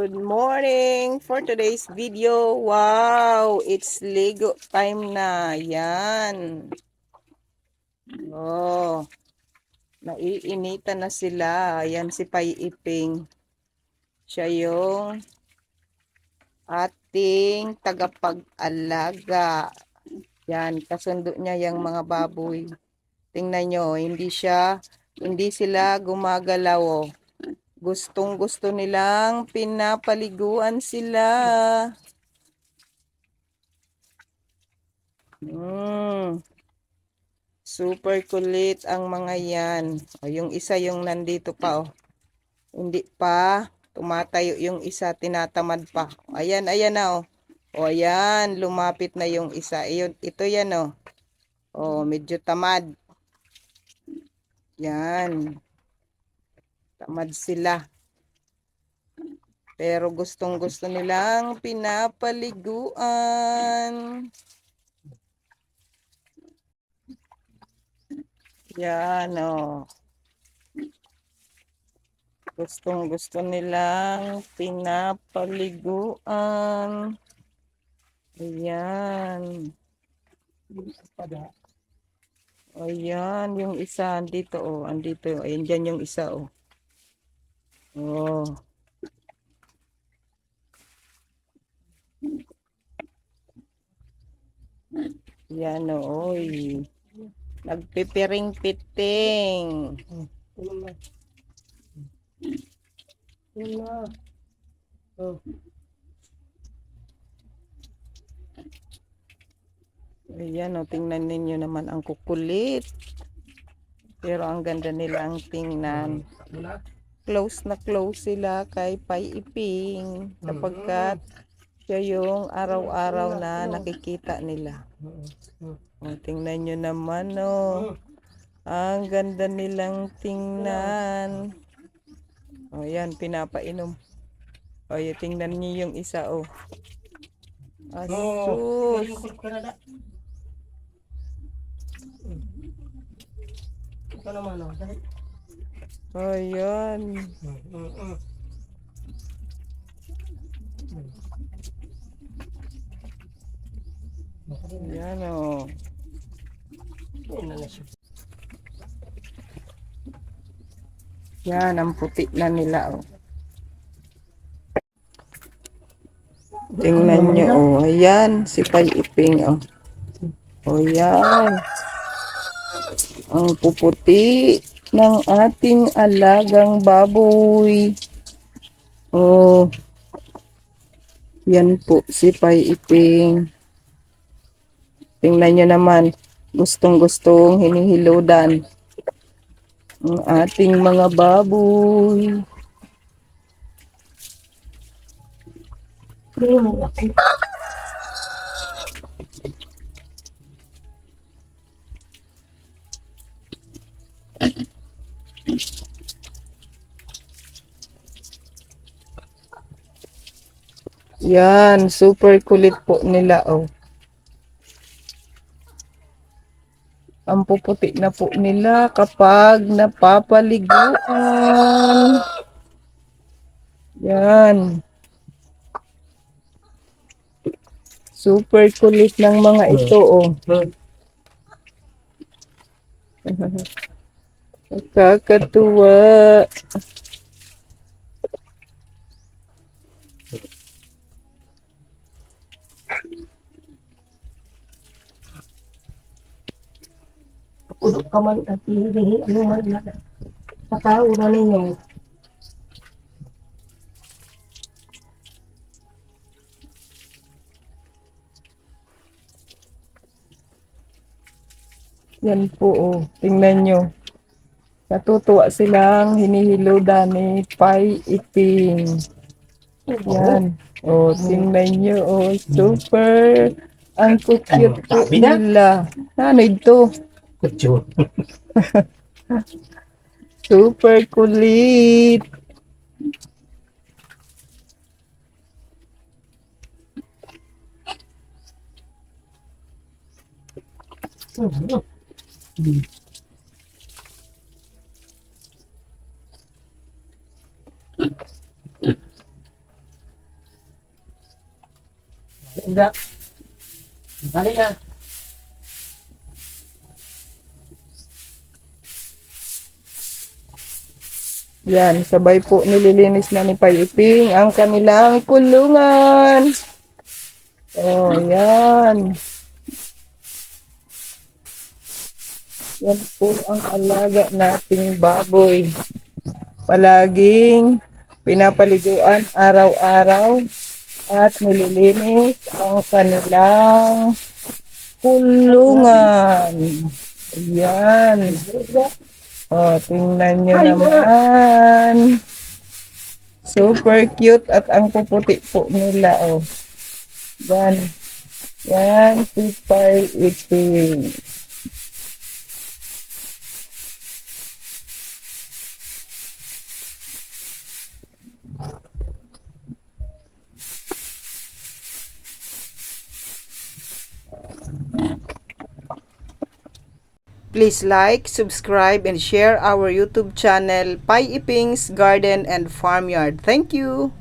Good morning for today's video. Wow, it's Lego time na. Yan. Oh, naiinitan na sila. Yan si Pai Iping. Siya yung ating tagapag-alaga. Yan, kasundo niya yung mga baboy. Tingnan nyo, hindi sila gumagalaw. Oh. Gustong-gusto nilang pinapaliguan sila. Super kulit ang mga yan. O, yung isa yung nandito pa. Oh. Hindi pa tumatayo yung isa, tinatamad pa. Ayan, ayan na. O, ayan, lumapit na yung isa. Ito yan. O, medyo tamad. Yan. Tamad sila. Pero gustong-gusto nilang pinapaliguan. Yan, Gustong-gusto nilang pinapaliguan. Ayan. Ayan, yung isa andito, andito. Ayan dyan yung isa, Oh. Yan, oy. Nagpipiring-piting. Ayan, tingnan ninyo naman ang kukulit. Pero ang ganda nilang tingnan. Close na close sila kay Pai Iping. Sapagkat siya yung araw-araw na nakikita nila. Tingnan nyo naman, Ang ganda nilang tingnan. Ayan, pinapainom. Tingnan niyo yung isa, Asus. Ayan. Ayan, Yan, ang puti na nila, Tingnan nyo, Ayan, si Pai Iping, Ayan. Ang puputi ng ating alagang baboy. Yan po si Pai Iping. Tingnan nyo naman, gustong-gustong hinihiludan ang ating mga baboy. Yan, super kulit po nila, Ang puputi na po nila kapag napapaliguan. Yan. Super kulit ng mga ito, Nakakatuwa. Udok ka man at hindi ano man na patao na ninyo. Yan po, Tingnan nyo. Natutuwa silang hinihiludan ni Pai Iping. Yan. Tingnan nyo, Super. Ang cute po nila. Ano ito? Super kulit. Ida. Dali na. Yan, sabay po nililinis na ni Payiping ang kanilang kulungan. Oh, yan. Yan po ang alaga nating baboy. Palaging pinapaliguan araw-araw at nililinis ang kanilang kulungan. Ayan. O, tingnan nyo naman. Super cute at ang puputi po nila. O. Yan. Yan, si Payiping. Please like, subscribe, and share our YouTube channel, Payiping's Garden and Farmyard. Thank you!